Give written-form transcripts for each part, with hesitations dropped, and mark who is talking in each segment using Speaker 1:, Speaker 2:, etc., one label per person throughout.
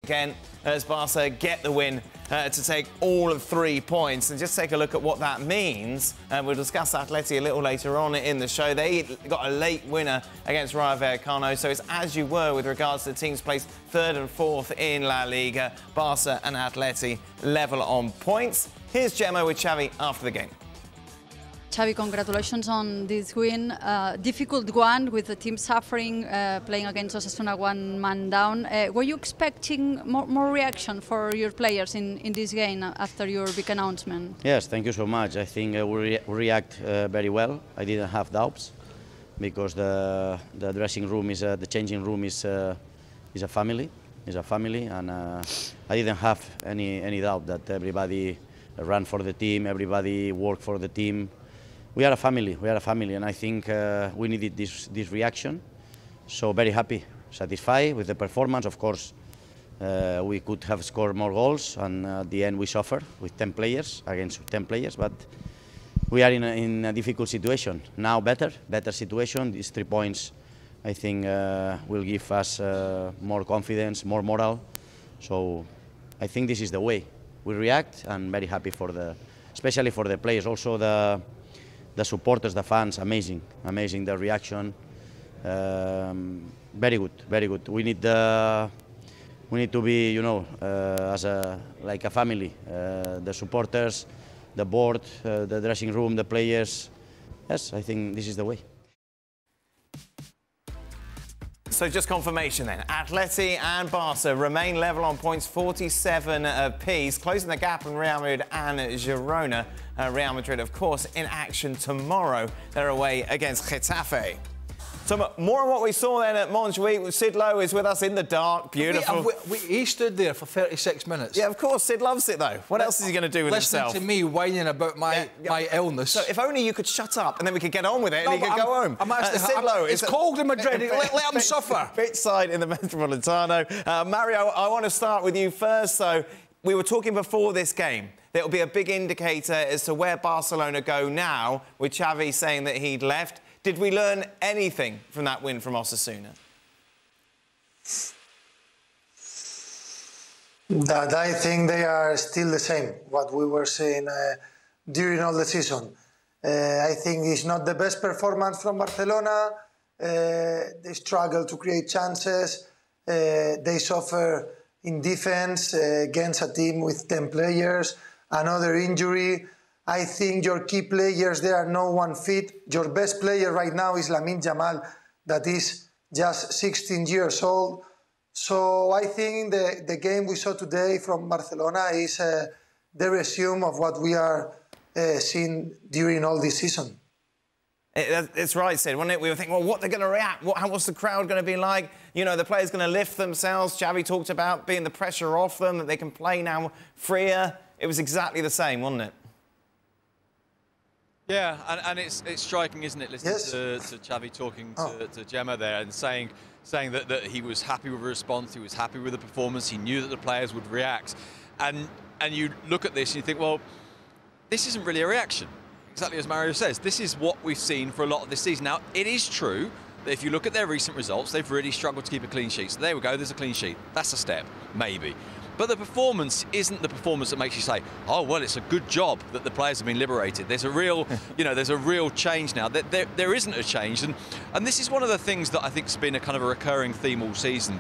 Speaker 1: again as Barca get the win to take all of 3 points. And just take a look at what that means. We'll discuss Atleti a little later on in the show. They got a late winner against Rayo Vallecano, so it's as you were with regards to the teams placed 3rd and 4th in La Liga. Barca and Atleti level on points. Here's Gemma with Xavi after the game.
Speaker 2: Xavi, congratulations on this win. Difficult one with the team suffering, playing against Osasuna 1 man down. Were you expecting more reaction for your players in this game after your big announcement?
Speaker 3: Yes, thank you so much. I think we react very well. I didn't have doubts because the dressing room is the changing room is a family. It's a family, and I didn't have any doubt that everybody ran for the team, everybody worked for the team. We are a family, and I think we needed this reaction. So very happy, satisfied with the performance. Of course, we could have scored more goals, and at the end we suffered with 10 players, against 10 players, but we are in a difficult situation. Now better situation. These 3 points, I think, will give us more confidence, more morale. So I think this is the way. We react, and very happy especially for the players. Also the supporters, the fans, amazing the reaction. Very good. We need to be, you know, like a family. The supporters, the board, the dressing room, the players. Yes, I think this is the way.
Speaker 1: So just confirmation then, Atleti and Barca remain level on points, 47 apiece, closing the gap on Real Madrid and Girona. Real Madrid, of course, in action tomorrow. They're away against Getafe. So more on what we saw then at Montjuic. Sid Lowe is with us in the dark. Beautiful.
Speaker 4: He stood there for 36 minutes.
Speaker 1: Yeah, of course. Sid loves it, though. What else is he going to do with himself?
Speaker 4: Listening to me whining about my illness.
Speaker 1: So if only you could shut up and then we could get on with it and he could go home.
Speaker 4: Sid Lowe, it's cold in Madrid. Let him suffer.
Speaker 1: Pitch side in the Metropolitano. Mario, I want to start with you first. So we were talking before this game. That will be a big indicator as to where Barcelona go now, with Xavi saying that he'd left. Did we learn anything from that win from Osasuna?
Speaker 5: That I think they are still the same, what we were saying during all the season. I think it's not the best performance from Barcelona. They struggle to create chances. They suffer in defense against a team with 10 players. Another injury. I think your key players, there are no one fit. Your best player right now is Lamine Yamal, that is just 16 years old. So I think the game we saw today from Barcelona is the resume of what we are seeing during all this season.
Speaker 1: It's right, Sid, wasn't it? We were thinking, well, what they're going to react? What's the crowd going to be like? You know, the players going to lift themselves. Xavi talked about being the pressure off them, that they can play now freer. It was exactly the same, wasn't it?
Speaker 6: Yeah, and it's striking, isn't it, listening to Xavi talking to Gemma there and saying that he was happy with the response, he was happy with the performance, he knew that the players would react. And you look at this and you think, well, this isn't really a reaction. Exactly as Mario says, this is what we've seen for a lot of this season. Now, it is true that if you look at their recent results, they've really struggled to keep a clean sheet. So there we go, there's a clean sheet. That's a step, maybe. But the performance isn't the performance that makes you say, oh, well, it's a good job that the players have been liberated. There's a real, you know, there's a real change now. There isn't a change. And this is one of the things that I think has been a kind of a recurring theme all season,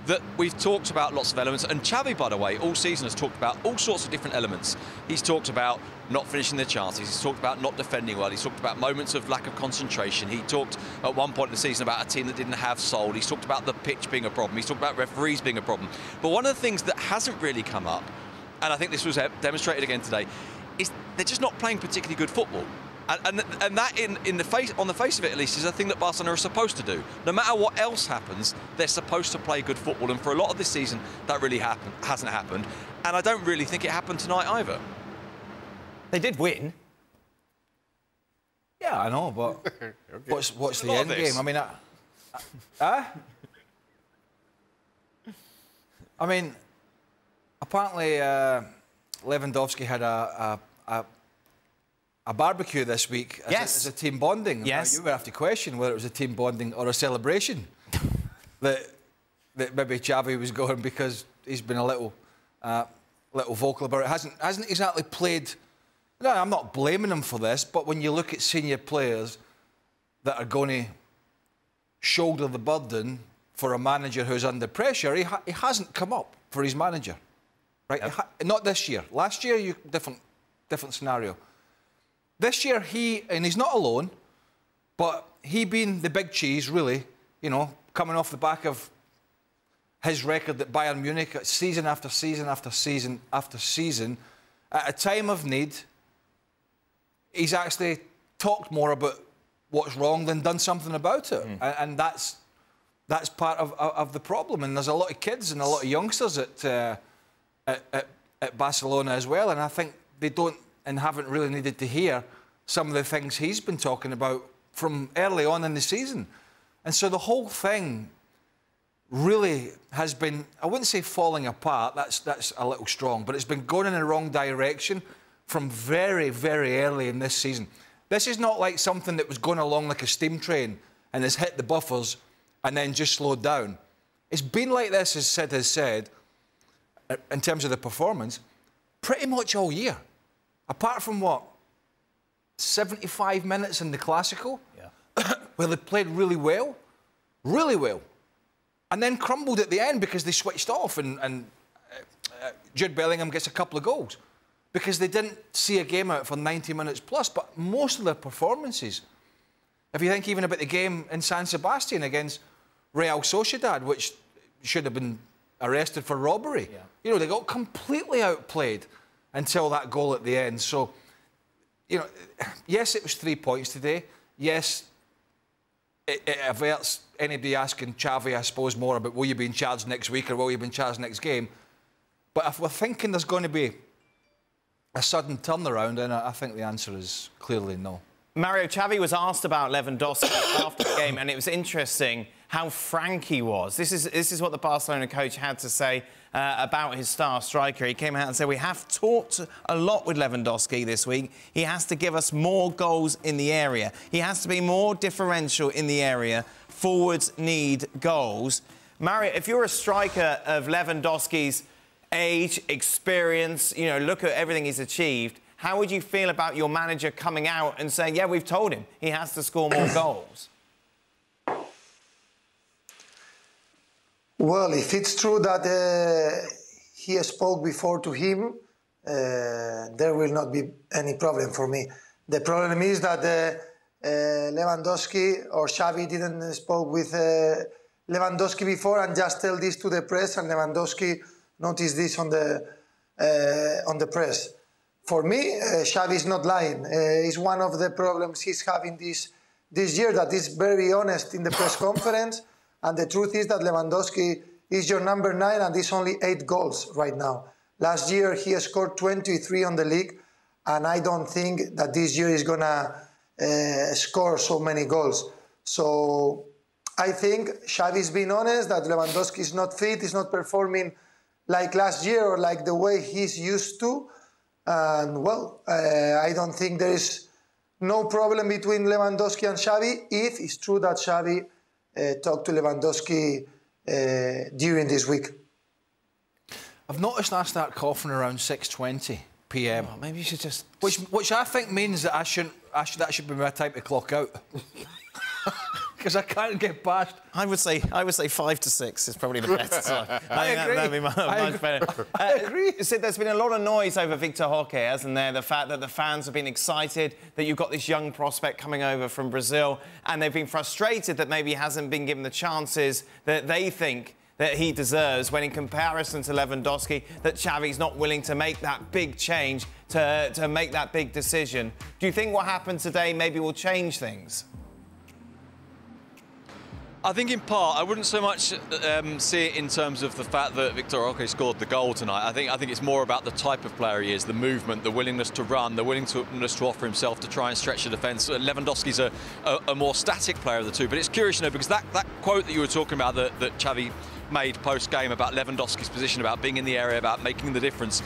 Speaker 6: that we've talked about lots of elements. And Xavi, by the way, all season has talked about all sorts of different elements. He's talked about not finishing their chances. He's talked about not defending well. He's talked about moments of lack of concentration. He talked at one point in the season about a team that didn't have soul. He's talked about the pitch being a problem. He's talked about referees being a problem. But one of the things that hasn't really come up, and I think this was demonstrated again today, is they're just not playing particularly good football. And that, on the face of it at least, is a thing that Barcelona are supposed to do. No matter what else happens, they're supposed to play good football. And for a lot of this season, that really hasn't happened. And I don't really think it happened tonight either.
Speaker 1: They did win.
Speaker 4: Yeah, I know, but
Speaker 6: okay.
Speaker 4: what's the end game? I mean, I mean, apparently Lewandowski had a barbecue this week as a team bonding.
Speaker 1: Yes.
Speaker 4: Now, you would have to question whether it was a team bonding or a celebration that maybe Xavi was going, because he's been a little vocal about it. Hasn't exactly played. No, I'm not blaming him for this, but when you look at senior players that are going to shoulder the burden for a manager who's under pressure, he hasn't come up for his manager, right? Yep. Not this year. Last year, different scenario. This year, and he's not alone, but he being the big cheese, really, you know, coming off the back of his record at Bayern Munich, season after season after season after season, at a time of need, he's actually talked more about what's wrong than done something about it. And that's part of the problem. And there's a lot of kids and a lot of youngsters at Barcelona as well. And I think they don't and haven't really needed to hear some of the things he's been talking about from early on in the season. And so the whole thing really has been, I wouldn't say falling apart, that's a little strong, but it's been going in the wrong direction from very, very early in this season. This is not like something that was going along like a steam train and has hit the buffers and then just slowed down. It's been like this, as Sid has said, in terms of the performance, pretty much all year. Apart from, what, 75 minutes in the Classical, where they played really well, and then crumbled at the end because they switched off and Jude Bellingham gets a couple of goals because they didn't see a game out for 90 minutes plus. But most of their performances, if you think even about the game in San Sebastian against Real Sociedad, which should have been arrested for robbery, you know, they got completely outplayed until that goal at the end. So, you know, yes, it was 3 points today. Yes, it averts anybody asking Xavi, I suppose, more about will you be in charge next week or will you be in charge next game. But if we're thinking there's going to be a sudden turnaround, then I think the answer is clearly no.
Speaker 1: Mario, Xavi was asked about Lewandowski after the game, and it was interesting how frank he was. This is what the Barcelona coach had to say about his star striker. He came out and said, we have talked a lot with Lewandowski this week. He has to give us more goals in the area. He has to be more differential in the area. Forwards need goals. Mario, if you're a striker of Lewandowski's age, experience, you know, look at everything he's achieved, how would you feel about your manager coming out and saying, yeah, we've told him he has to score more goals?
Speaker 5: Well, if it's true that he spoke before to him, there will not be any problem for me. The problem is that Lewandowski or Xavi didn't spoke with Lewandowski before and just tell this to the press, and Lewandowski noticed this on the press. For me, Xavi is not lying. It's one of the problems he's having this year, that he's very honest in the press conference. And the truth is that Lewandowski is your number 9 and he's only 8 goals right now. Last year, he scored 23 on the league, and I don't think that this year he's going to score so many goals. So I think Xavi's been honest that Lewandowski is not fit, is not performing like last year or like the way he's used to. And, well, I don't think there is no problem between Lewandowski and Xavi if it's true that Xavi talked to Lewandowski during this week.
Speaker 4: I've noticed I start coughing around 6:20 p.m.
Speaker 1: Oh, maybe you should just...
Speaker 4: Which I think means that that should be my time to clock out. Because I can't get past.
Speaker 1: I would say 5 to 6 is probably the better time.
Speaker 4: I agree.
Speaker 1: That'd be much better.
Speaker 4: I agree.
Speaker 1: Sid, there's been a lot of noise over Victor Roque, hasn't there? The fact that the fans have been excited that you've got this young prospect coming over from Brazil, and they've been frustrated that maybe he hasn't been given the chances that they think that he deserves, when in comparison to Lewandowski, that Xavi's not willing to make that big change, to make that big decision. Do you think what happened today maybe will change things?
Speaker 6: I think in part, I wouldn't so much see it in terms of the fact that Victor Roque scored the goal tonight. I think it's more about the type of player he is, the movement, the willingness to run, the willingness to offer himself to try and stretch the defence. Lewandowski's a more static player of the two. But it's curious, you know, because that quote that you were talking about that Xavi made post-game about Lewandowski's position, about being in the area, about making the difference,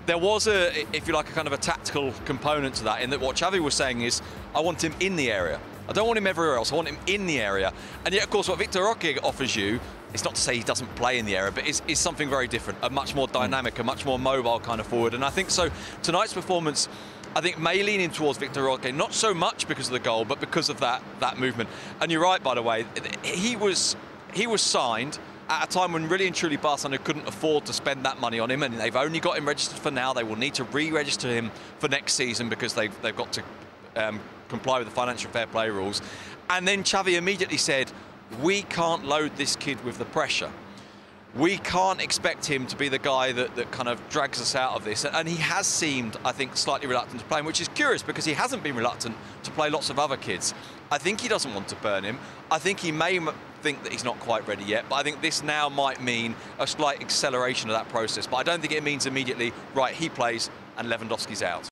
Speaker 6: there was if you like, a kind of a tactical component to that, in that what Xavi was saying is, I want him in the area. I don't want him everywhere else, I want him in the area. And yet, of course, what Victor Roque offers you it's not to say he doesn't play in the area, but it's something very different, a much more dynamic, a much more mobile kind of forward. And I think so tonight's performance, I think, may lean in towards Victor Roque, not so much because of the goal, but because of that movement. And you're right, by the way, he was signed at a time when really and truly Barcelona couldn't afford to spend that money on him, and they've only got him registered for now. They will need to re-register him for next season because they've got to comply with the financial fair play rules. And then Xavi immediately said, we can't load this kid with the pressure. We can't expect him to be the guy that kind of drags us out of this. And he has seemed, I think, slightly reluctant to play him, which is curious because he hasn't been reluctant to play lots of other kids. I think he doesn't want to burn him. I think he may think that he's not quite ready yet, but I think this now might mean a slight acceleration of that process. But I don't think it means immediately, right, he plays and Lewandowski's out.